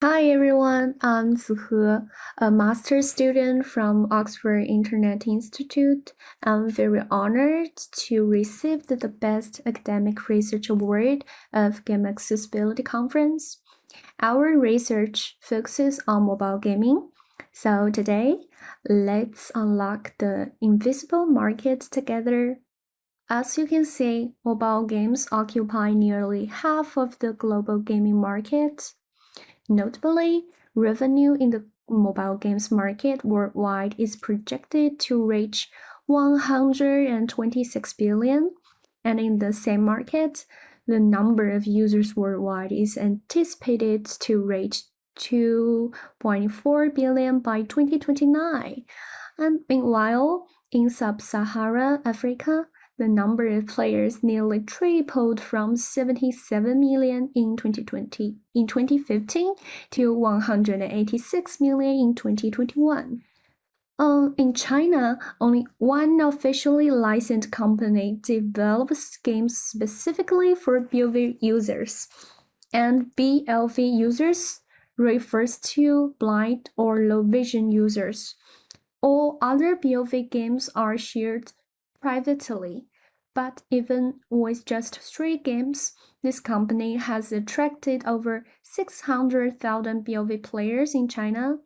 Hi everyone, I'm Zihe, a master's student from Oxford Internet Institute. I'm very honored to receive the Best Academic Research Award of Game Accessibility Conference. Our research focuses on mobile gaming. So today, let's unlock the invisible market together. As you can see, mobile games occupy nearly half of the global gaming market. Notably, revenue in the mobile games market worldwide is projected to reach 126 billion, and in the same market, the number of users worldwide is anticipated to reach 2.4 billion by 2029. And meanwhile, in sub-Saharan Africa, the number of players nearly tripled from 77 million in 2015 to 186 million in 2021. In China, only one officially licensed company develops games specifically for BLV users, and BLV users refers to blind or low vision users. All other BLV games are shared privately, but even with just 3 games, this company has attracted over 600,000 BLV players in China,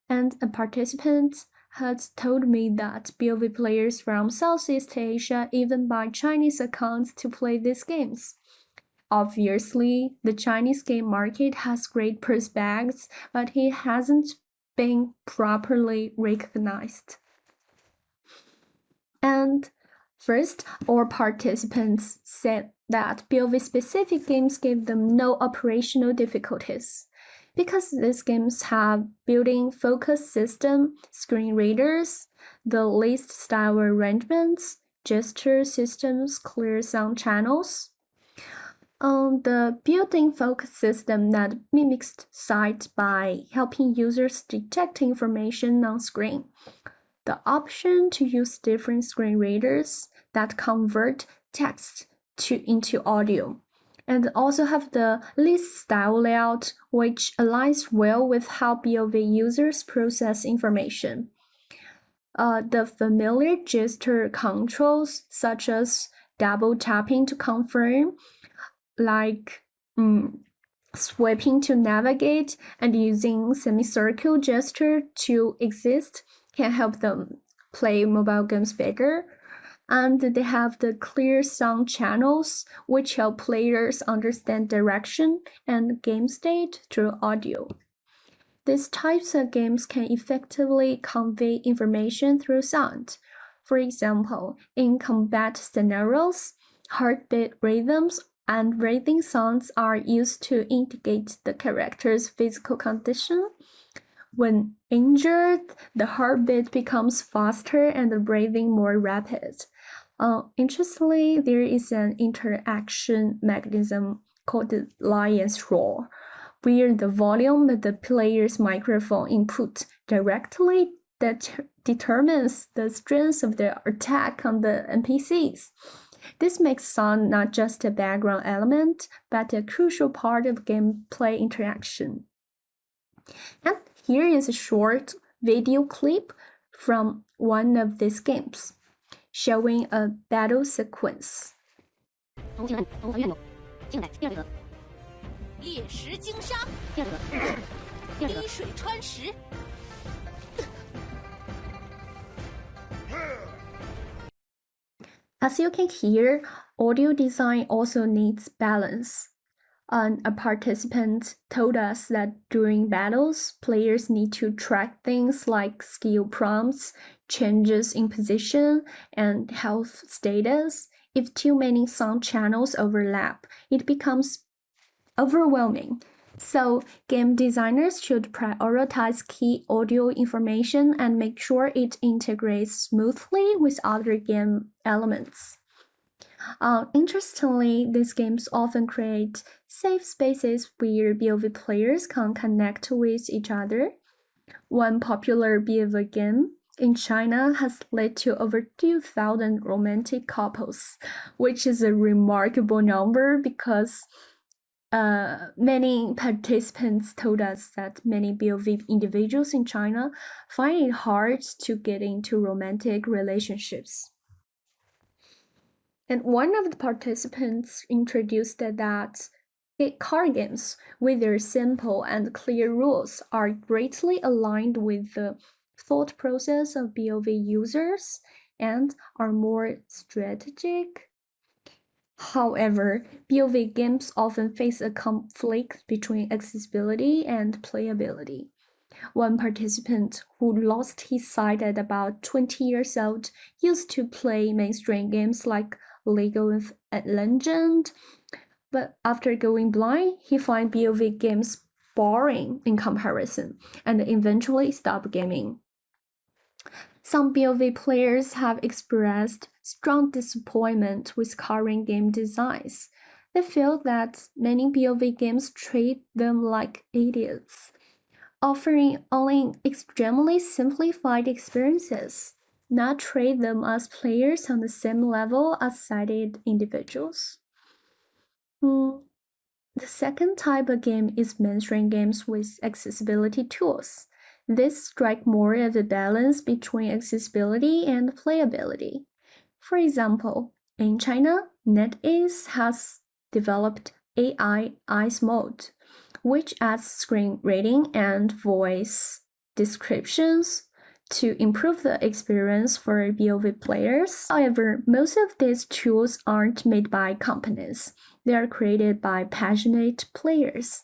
and a participant has told me that BLV players from Southeast Asia even buy Chinese accounts to play these games. Obviously, the Chinese game market has great prospects, but it hasn't been properly recognized. And first, all participants said that BLV-specific games gave them no operational difficulties. Because these games have built-in focus system, screen readers, the list style arrangements, gesture systems, clear sound channels. The built-in focus system that mimics sight by helping users detect information on screen. The option to use different screen readers that convert text into audio, and also have the list style layout, which aligns well with how BLV users process information. The familiar gesture controls, such as double tapping to confirm, like swiping to navigate, and using semicircle gesture to exist, can help them play mobile games better. And they have the clear sound channels, which help players understand direction and game state through audio. These types of games can effectively convey information through sound. For example, in combat scenarios, heartbeat rhythms and breathing sounds are used to indicate the character's physical condition. When injured, the heartbeat becomes faster and the breathing more rapid. Interestingly, there is an interaction mechanism called the lion's roar, where the volume of the player's microphone input directly determines the strength of the attack on the NPCs. This makes sound not just a background element, but a crucial part of gameplay interaction. And here is a short video clip from one of these games, showing a battle sequence. 裂石惊沙，滴水穿石。As you can hear, audio design also needs balance. A participant told us that during battles, players need to track things like skill prompts, changes in position, and health status. If too many sound channels overlap, it becomes overwhelming. So, game designers should prioritize key audio information and make sure it integrates smoothly with other game elements. Interestingly, these games often create safe spaces where BLV players can connect with each other. One popular BLV game in China has led to over 2,000 romantic couples, which is a remarkable number because Many participants told us that many BLV individuals in China find it hard to get into romantic relationships. And one of the participants introduced that card games, with their simple and clear rules, are greatly aligned with the thought process of BLV users and are more strategic. However, BLV games often face a conflict between accessibility and playability. One participant, who lost his sight at about 20 years old, used to play mainstream games like League of Legends, but after going blind, he found BLV games boring in comparison and eventually stopped gaming. Some BLV players have expressed strong disappointment with current game designs. They feel that many BLV games treat them like idiots, offering only extremely simplified experiences, not treat them as players on the same level as sighted individuals. The second type of game is mainstream games with accessibility tools. This strike more of a balance between accessibility and playability. For example, in China, NetEase has developed AI Eyes Mode, which adds screen reading and voice descriptions to improve the experience for BLV players. However, most of these tools aren't made by companies. They are created by passionate players.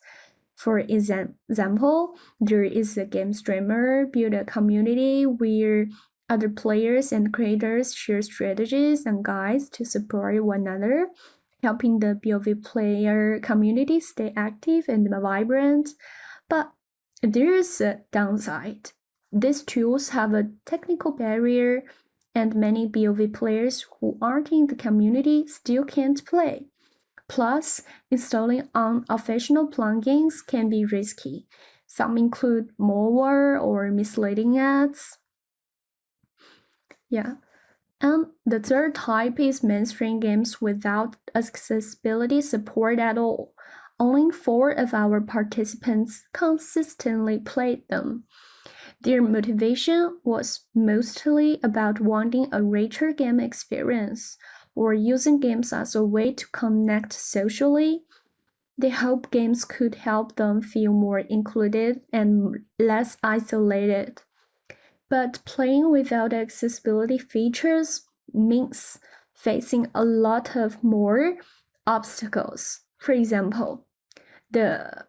For example, there is a game streamer build a community where other players and creators share strategies and guides to support one another, helping the BLV player community stay active and vibrant. But there is a downside. These tools have a technical barrier, and many BLV players who aren't in the community still can't play. Plus, installing unofficial plugins can be risky. Some include malware or misleading ads. And the third type is mainstream games without accessibility support at all. Only 4 of our participants consistently played them. Their motivation was mostly about wanting a richer game experience or using games as a way to connect socially. They hope games could help them feel more included and less isolated. But playing without accessibility features means facing a lot of more obstacles. For example, the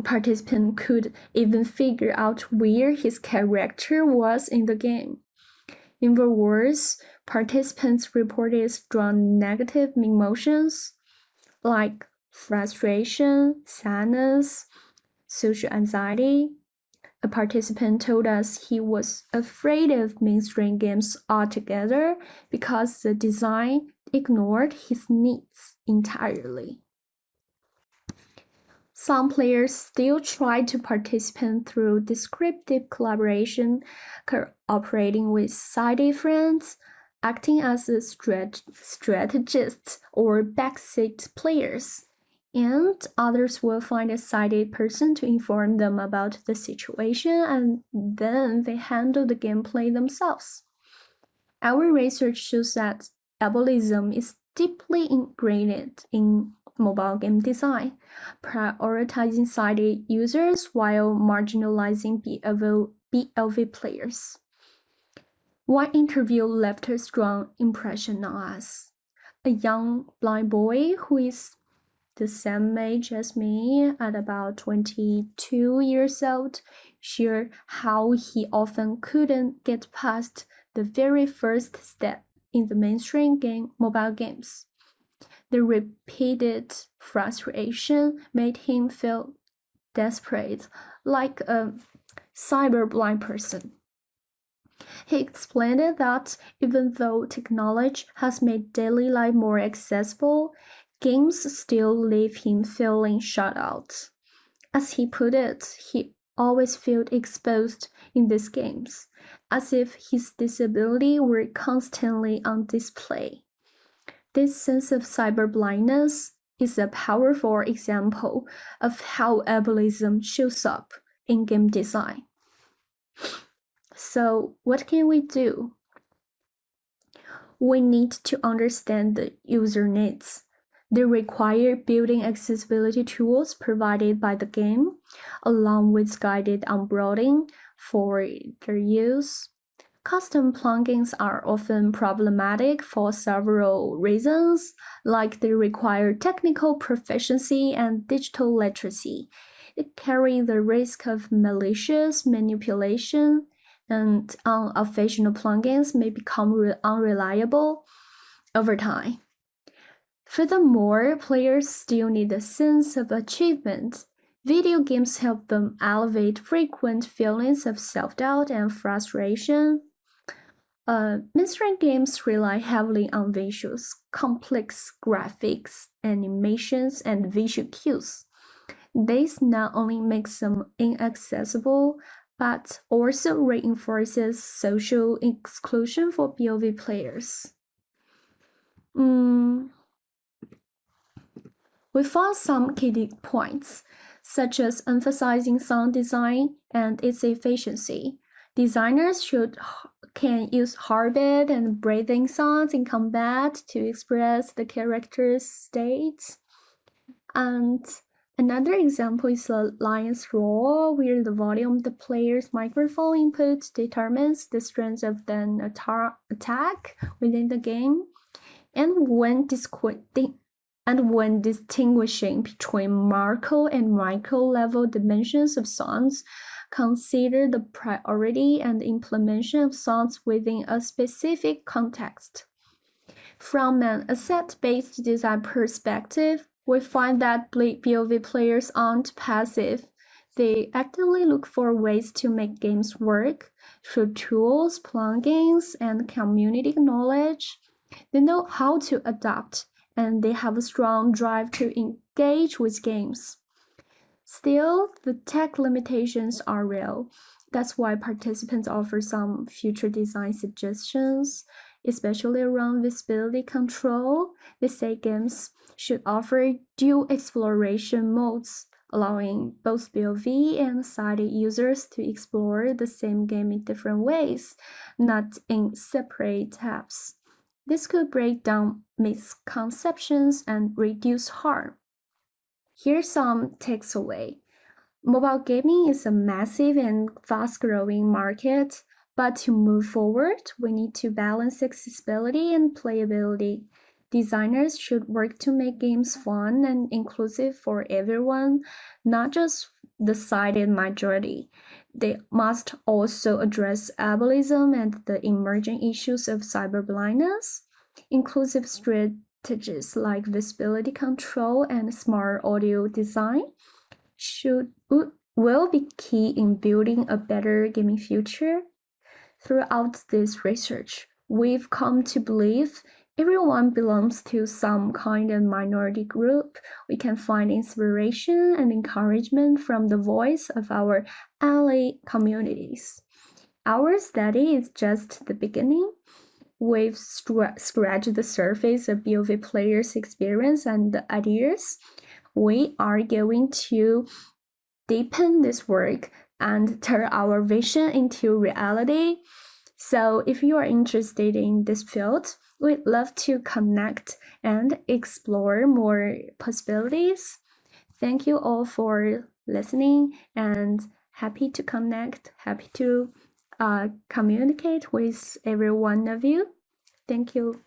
participant could even figure out where his character was in the game. In other words, participants reported strong negative emotions like frustration, sadness, social anxiety. A participant told us he was afraid of mainstream games altogether because the design ignored his needs entirely. Some players still try to participate through descriptive collaboration, cooperating with sighted friends, acting as a strategists or backseat players, and others will find a sighted person to inform them about the situation, and then they handle the gameplay themselves. Our research shows that ableism is deeply ingrained in mobile game design, prioritizing sighted users while marginalizing BLV players. One interview left a strong impression on us. A young blind boy who is the same age as me, at about 22 years old, shared how he often couldn't get past the very first step in the mainstream mobile games. The repeated frustration made him feel desperate, like a cyberblind person. He explained that even though technology has made daily life more accessible, games still leave him feeling shut out. As he put it, he always felt exposed in these games, as if his disability were constantly on display. This sense of cyberblindness is a powerful example of how ableism shows up in game design. So, what can we do? We need to understand the user needs. They require built-in accessibility tools provided by the game, along with guided onboarding for their use. Custom plugins are often problematic for several reasons, like they require technical proficiency and digital literacy. They carry the risk of malicious manipulation, and unofficial plugins may become unreliable over time. Furthermore, players still need a sense of achievement. Video games help them elevate frequent feelings of self-doubt and frustration. Mainstream games rely heavily on visuals, complex graphics, animations, and visual cues. This not only makes them inaccessible, but also reinforces social exclusion for BLV players. We found some key points, such as emphasizing sound design and its efficiency. Designers can use heartbeat and breathing sounds in combat to express the character's states. And another example is the lion's roar, where the volume of the player's microphone input determines the strength of an attack within the game. And when distinguishing between macro and micro-level dimensions of sounds, consider the priority and implementation of sounds within a specific context. From an asset-based design perspective, we find that BLV players aren't passive. They actively look for ways to make games work through tools, plugins, and community knowledge. They know how to adapt, and they have a strong drive to engage with games. Still, the tech limitations are real. That's why participants offer some future design suggestions, especially around visibility control. They say games should offer dual exploration modes, allowing both BLV and sighted users to explore the same game in different ways, not in separate tabs. This could break down misconceptions and reduce harm. Here's some takeaway. Mobile gaming is a massive and fast-growing market, but to move forward, we need to balance accessibility and playability. Designers should work to make games fun and inclusive for everyone, not just the sighted majority. They must also address ableism and the emerging issues of cyberblindness. Inclusive strategies like visibility control and smart audio design will be key in building a better gaming future. Throughout this research, we've come to believe everyone belongs to some kind of minority group. We can find inspiration and encouragement from the voice of our ally communities. Our study is just the beginning. We've scratched the surface of BLV players' experience and ideas. We are going to deepen this work and turn our vision into reality. So if you are interested in this field, we'd love to connect and explore more possibilities. Thank you all for listening, and happy to connect, happy to communicate with every one of you. Thank you.